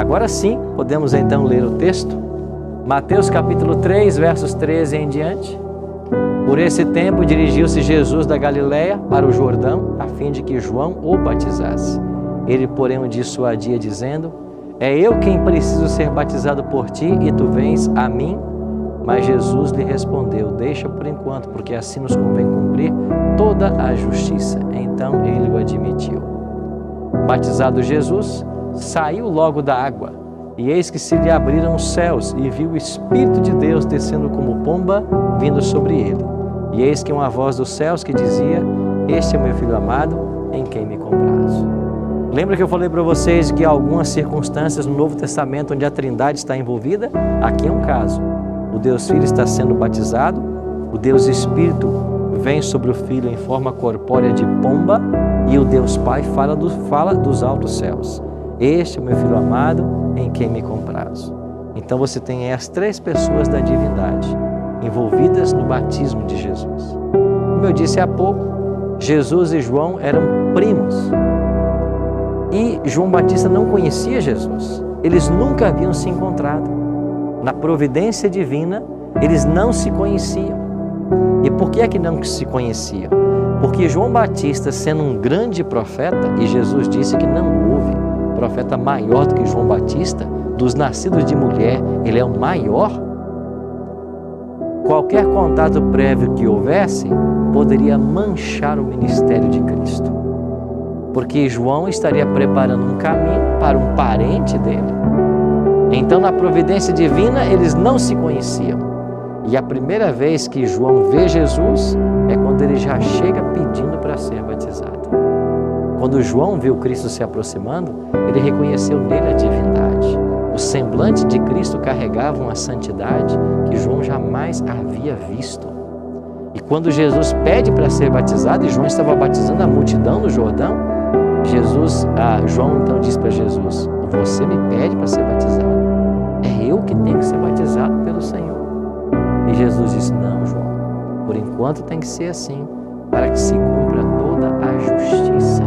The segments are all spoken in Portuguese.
Agora sim, podemos então ler o texto. Mateus capítulo 3, versos 13 em diante. Por esse tempo dirigiu-se Jesus da Galiléia para o Jordão, a fim de que João o batizasse. Ele, porém, o dissuadia, dizendo: É eu quem preciso ser batizado por ti, e tu vens a mim? Mas Jesus lhe respondeu: Deixa por enquanto, porque assim nos convém cumprir toda a justiça. Então ele o admitiu. Batizado Jesus, saiu logo da água, e eis que se lhe abriram os céus, e viu o Espírito de Deus descendo como pomba, vindo sobre ele. E eis que uma voz dos céus que dizia: Este é o meu Filho amado, em quem me comprazo. Lembra que eu falei para vocês que há algumas circunstâncias no Novo Testamento onde a Trindade está envolvida? Aqui é um caso. O Deus Filho está sendo batizado, o Deus Espírito vem sobre o Filho em forma corpórea de pomba, e o Deus Pai fala dos altos céus. Este é o meu Filho amado, em quem me comprazo. Então você tem as três pessoas da divindade envolvidas no batismo de Jesus. Como eu disse há pouco, Jesus e João eram primos. E João Batista não conhecia Jesus. Eles nunca haviam se encontrado. Na providência divina, eles não se conheciam. E por que é que não se conheciam? Porque João Batista, sendo um grande profeta, e Jesus disse que não houve profeta maior do que João Batista, dos nascidos de mulher, ele é o maior. Qualquer contato prévio que houvesse poderia manchar o ministério de Cristo, porque João estaria preparando um caminho para um parente dele. Então, na providência divina, eles não se conheciam. E a primeira vez que João vê Jesus é quando ele já chega pedindo para ser batizado. Quando João viu Cristo se aproximando, ele reconheceu nele a divindade. O semblante de Cristo carregava uma santidade que João jamais havia visto. E quando Jesus pede para ser batizado, e João estava batizando a multidão no Jordão, João então diz para Jesus: Você me pede para ser batizado? É eu que tenho que ser batizado pelo Senhor. E Jesus disse: Não, João, por enquanto tem que ser assim, para que se cumpra toda a justiça.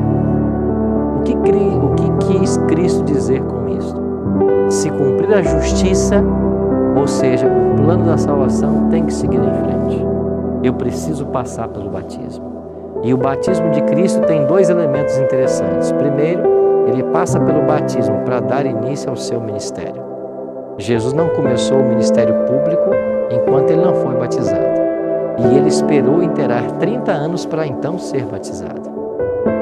O que quis Cristo dizer com isso? Se cumprir a justiça, ou seja, o plano da salvação tem que seguir em frente. Eu preciso passar pelo batismo. E o batismo de Cristo tem dois elementos interessantes. Primeiro, ele passa pelo batismo para dar início ao seu ministério. Jesus não começou o ministério público enquanto ele não foi batizado. E ele esperou inteirar 30 anos para então ser batizado.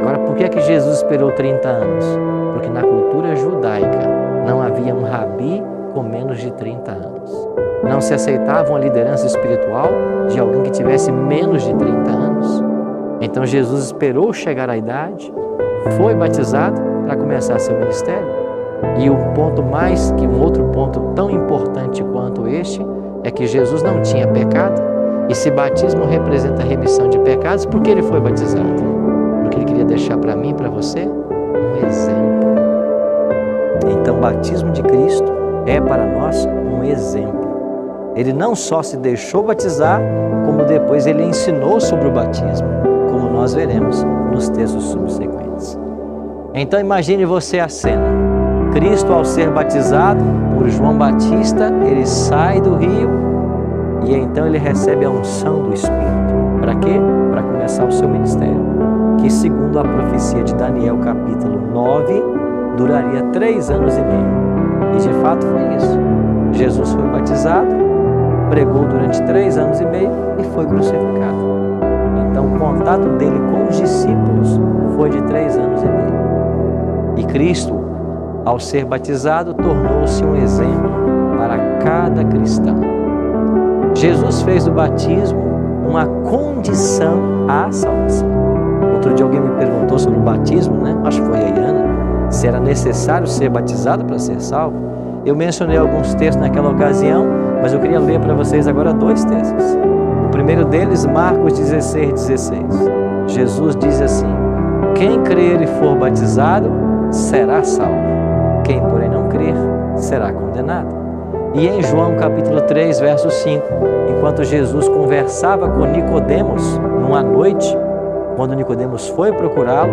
Agora, por que é que Jesus esperou 30 anos? Porque na cultura judaica não havia um rabi com menos de 30 anos. Não se aceitava uma liderança espiritual de alguém que tivesse menos de 30 anos. Então Jesus esperou chegar à idade, foi batizado para começar seu ministério. E um outro ponto tão importante quanto este é que Jesus não tinha pecado. E se batismo representa a remissão de pecados, por que ele foi batizado? Porque ele queria deixar para mim e para você um exemplo. Então, o batismo de Cristo é para nós um exemplo. Ele não só se deixou batizar, como depois ele ensinou sobre o batismo, como nós veremos nos textos subsequentes. Então, imagine você a cena. Cristo, ao ser batizado por João Batista, ele sai do rio e então ele recebe a unção do Espírito. Para quê? Para começar o seu ministério, que segundo a profecia de Daniel capítulo 9, duraria 3 anos e meio. E de fato foi isso. Jesus foi batizado, pregou durante 3 anos e meio e foi crucificado. Então o contato dele com os discípulos foi de 3 anos e meio. E Cristo, ao ser batizado, tornou-se um exemplo para cada cristão. Jesus fez do batismo uma condição à salvação. Outro dia alguém me perguntou sobre o batismo, acho que foi a Iana, se era necessário ser batizado para ser salvo. Eu mencionei alguns textos naquela ocasião, mas eu queria ler para vocês agora 2 textos. O primeiro deles, Marcos 16:16. Jesus diz assim: Quem crer e for batizado será salvo. Quem, porém, não crer, será condenado. E em João capítulo 3, verso 5, enquanto Jesus conversava com Nicodemos numa noite, quando Nicodemos foi procurá-lo,